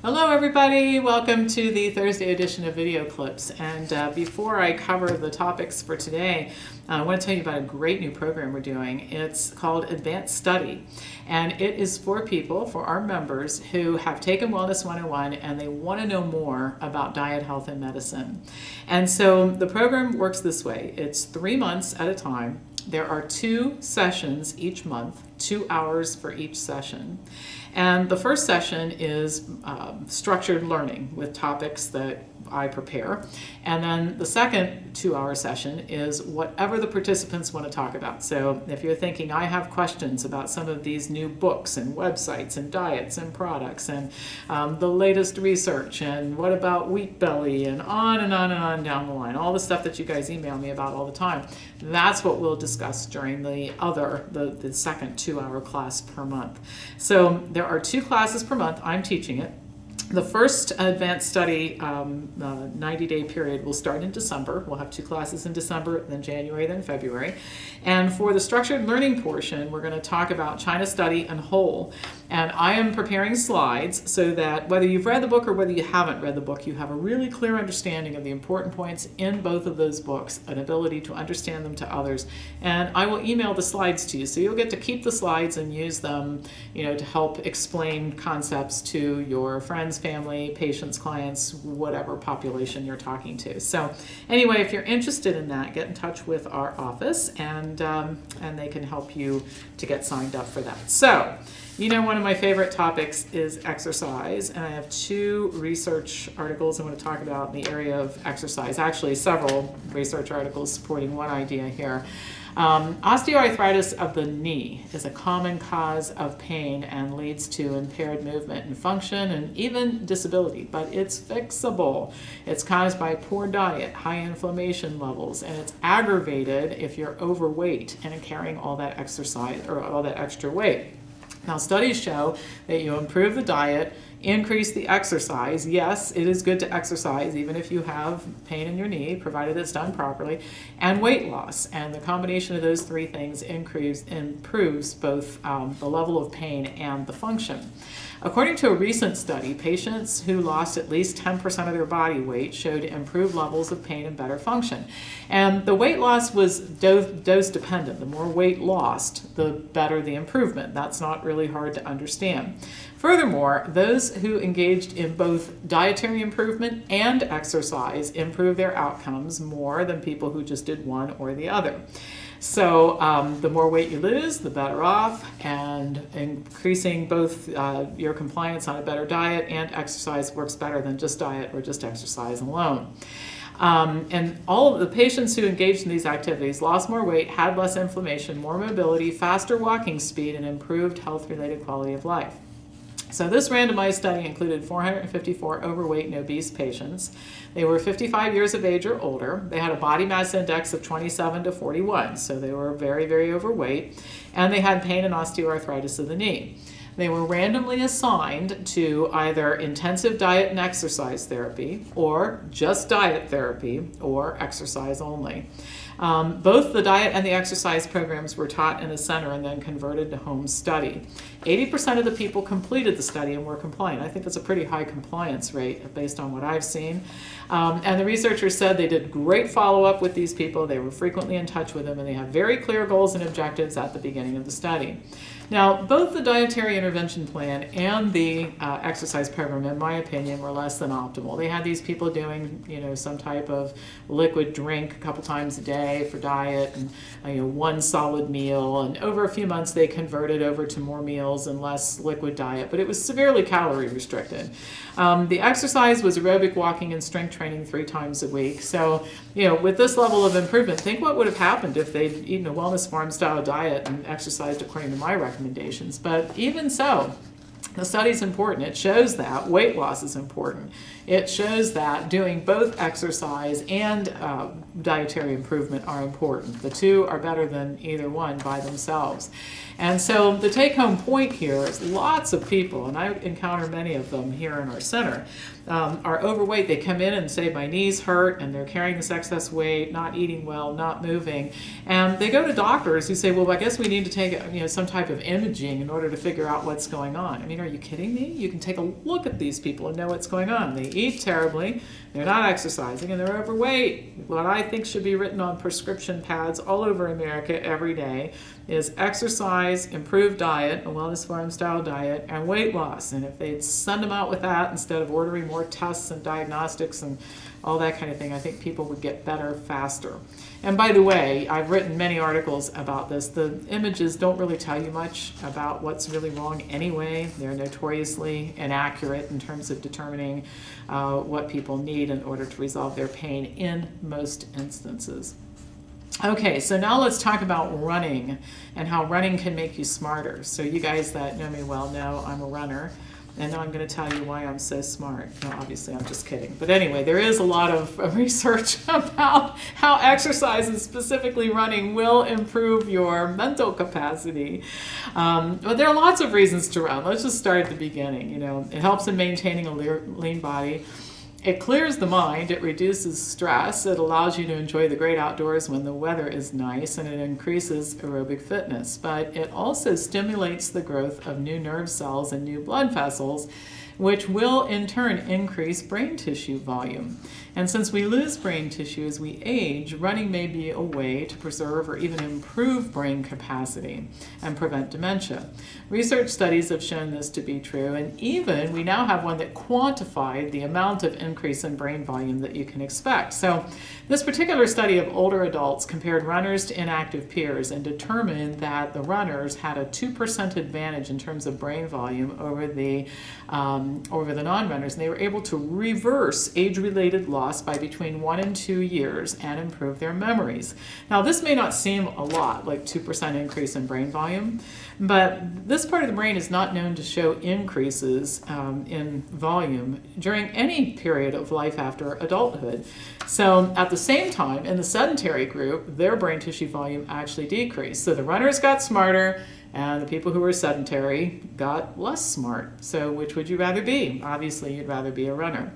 Hello everybody, welcome to the Thursday edition of Video Clips. And before I cover the topics for today, I want to tell you about a great new program we're doing. It's called Advanced Study, and it is for people, for our members, who have taken Wellness 101 and they want to know more about diet, health, and medicine. And so the program works this way. It's 3 months at a time. There are 2 sessions each month, 2 hours for each session. And the first session is structured learning with topics that I prepare. And then the second 2-hour session is whatever the participants want to talk about. So if you're thinking, I have questions about some of these new books and websites and diets and products and the latest research, and what about wheat belly, and on and on and on down the line, all the stuff that you guys email me about all the time, that's what we'll discuss during the second 2-hour class per month. So there are 2 classes per month. I'm teaching it. The first advanced study 90-day period will start in December. We'll have 2 classes in December, then January, then February. And for the structured learning portion, we're going to talk about China Study and Whole. And I am preparing slides so that whether you've read the book or whether you haven't read the book, you have a really clear understanding of the important points in both of those books, an ability to understand them to others. And I will email the slides to you, so you'll get to keep the slides and use them, to help explain concepts to your friends, family, patients, clients, whatever population you're talking to. So anyway, if you're interested in that, get in touch with our office and they can help you to get signed up for that. So, one of my favorite topics is exercise, and I have 2 research articles I want to talk about in the area of exercise. Actually, several research articles supporting one idea here. Osteoarthritis of the knee is a common cause of pain and leads to impaired movement and function and even disability, but it's fixable. It's caused by poor diet, high inflammation levels, and it's aggravated if you're overweight and carrying all that exercise or all that extra weight. Now, studies show that you improve the diet, increase the exercise. Yes, it is good to exercise even if you have pain in your knee, provided it's done properly, and weight loss. And the combination of those 3 things improves both the level of pain and the function. According to a recent study, patients who lost at least 10% of their body weight showed improved levels of pain and better function. And the weight loss was dose dependent. The more weight lost, the better the improvement. That's not really hard to understand. Furthermore, those who engaged in both dietary improvement and exercise improved their outcomes more than people who just did one or the other. So the more weight you lose, the better off, and increasing both your compliance on a better diet and exercise works better than just diet or just exercise alone. And all of the patients who engaged in these activities lost more weight, had less inflammation, more mobility, faster walking speed, and improved health-related quality of life. So this randomized study included 454 overweight and obese patients. They were 55 years of age or older. They had a body mass index of 27 to 41, so they were very, very overweight. And they had pain and osteoarthritis of the knee. They were randomly assigned to either intensive diet and exercise therapy, or just diet therapy, or exercise only. Both the diet and the exercise programs were taught in a center and then converted to home study. 80% of the people completed the study and were compliant. I think that's a pretty high compliance rate based on what I've seen. And the researchers said they did great follow-up with these people. They were frequently in touch with them, and they have very clear goals and objectives at the beginning of the study. Now, both the dietary intervention plan and the exercise program, in my opinion, were less than optimal. They had these people doing, some type of liquid drink a couple times a day for diet, and one solid meal. And over a few months, they converted over to more meals and less liquid diet, but it was severely calorie restricted. The exercise was aerobic walking and strength training 3 times a week. So, with this level of improvement, think what would have happened if they'd eaten a wellness farm style diet and exercised according to my recommendations. But even so, the study's important. It shows that weight loss is important. It shows that doing both exercise and dietary improvement are important. The 2 are better than either one by themselves. And so the take-home point here is lots of people, and I encounter many of them here in our center, are overweight. They come in and say, my knees hurt, and they're carrying this excess weight, not eating well, not moving. And they go to doctors who say, well, I guess we need to take some type of imaging in order to figure out what's going on. I mean, are you kidding me? You can take a look at these people and know what's going on. They eat terribly, they're not exercising, and they're overweight. What I think should be written on prescription pads all over America every day is exercise, improved diet, a wellness farm style diet, and weight loss. And if they'd send them out with that instead of ordering more tests and diagnostics and all that kind of thing, I think people would get better faster. And by the way, I've written many articles about this. The images don't really tell you much about what's really wrong anyway. They're notoriously inaccurate in terms of determining what people need in order to resolve their pain in most instances. Okay, so now let's talk about running and how running can make you smarter. So you guys that know me well know I'm a runner. And now I'm going to tell you why I'm so smart. No, obviously, I'm just kidding. But anyway, there is a lot of research about how exercise, and specifically running, will improve your mental capacity. But there are lots of reasons to run. Let's just start at the beginning. You know, it helps in maintaining a lean body. It clears the mind, it reduces stress, it allows you to enjoy the great outdoors when the weather is nice, and it increases aerobic fitness. But it also stimulates the growth of new nerve cells and new blood vessels, which will in turn increase brain tissue volume. And since we lose brain tissue as we age, running may be a way to preserve or even improve brain capacity and prevent dementia. Research studies have shown this to be true, and even we now have one that quantified the amount of increase in brain volume that you can expect. So this particular study of older adults compared runners to inactive peers and determined that the runners had a 2% advantage in terms of brain volume over the non-runners, and they were able to reverse age-related loss by between 1 and 2 years and improve their memories. Now, this may not seem a lot, like 2% increase in brain volume, but this part of the brain is not known to show increases in volume during any period of life after adulthood. So at the same time, in the sedentary group, their brain tissue volume actually decreased. So the runners got smarter, and the people who were sedentary got less smart. So which would you rather be? Obviously, you'd rather be a runner.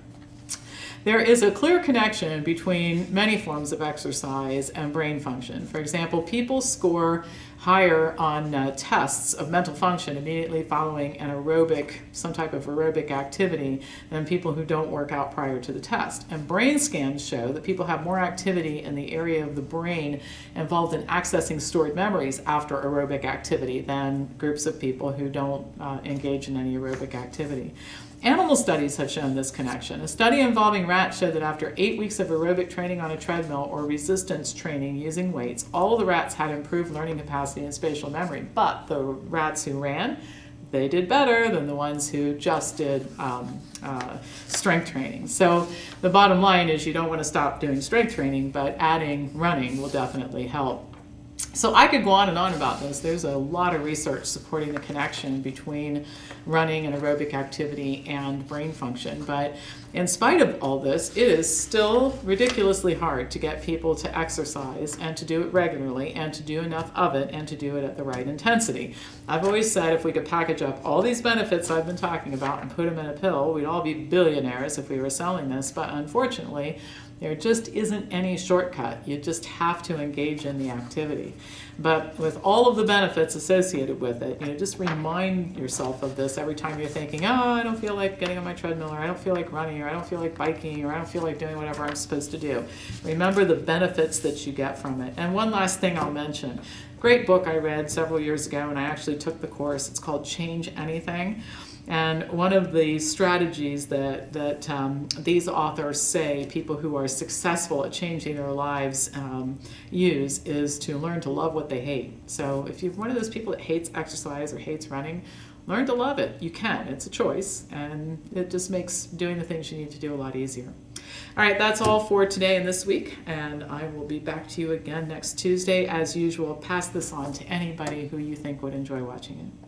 There is a clear connection between many forms of exercise and brain function. For example, people score higher on tests of mental function immediately following an some type of aerobic activity than people who don't work out prior to the test. And brain scans show that people have more activity in the area of the brain involved in accessing stored memories after aerobic activity than groups of people who don't engage in any aerobic activity. Animal studies have shown this connection. A study involving rats showed that after 8 weeks of aerobic training on a treadmill or resistance training using weights, all of the rats had improved learning capacity and spatial memory. But the rats who ran, they did better than the ones who just did strength training. So the bottom line is you don't want to stop doing strength training, but adding running will definitely help. So I could go on and on about this. There's a lot of research supporting the connection between running and aerobic activity and brain function. But in spite of all this, it is still ridiculously hard to get people to exercise and to do it regularly and to do enough of it and to do it at the right intensity. I've always said if we could package up all these benefits I've been talking about and put them in a pill, we'd all be billionaires if we were selling this. But unfortunately, there just isn't any shortcut. You just have to engage in the activity. But with all of the benefits associated with it, just remind yourself of this every time you're thinking, oh, I don't feel like getting on my treadmill, or I don't feel like running, or I don't feel like biking, or I don't feel like doing whatever I'm supposed to do. Remember the benefits that you get from it. And one last thing I'll mention. Great book I read several years ago, and I actually took the course. It's called Change Anything. And one of the strategies that these authors say people who are successful at changing their lives use is to learn to love what they hate. So if you're one of those people that hates exercise or hates running, learn to love it. You can. It's a choice, and it just makes doing the things you need to do a lot easier. All right, that's all for today and this week, and I will be back to you again next Tuesday. As usual, pass this on to anybody who you think would enjoy watching it.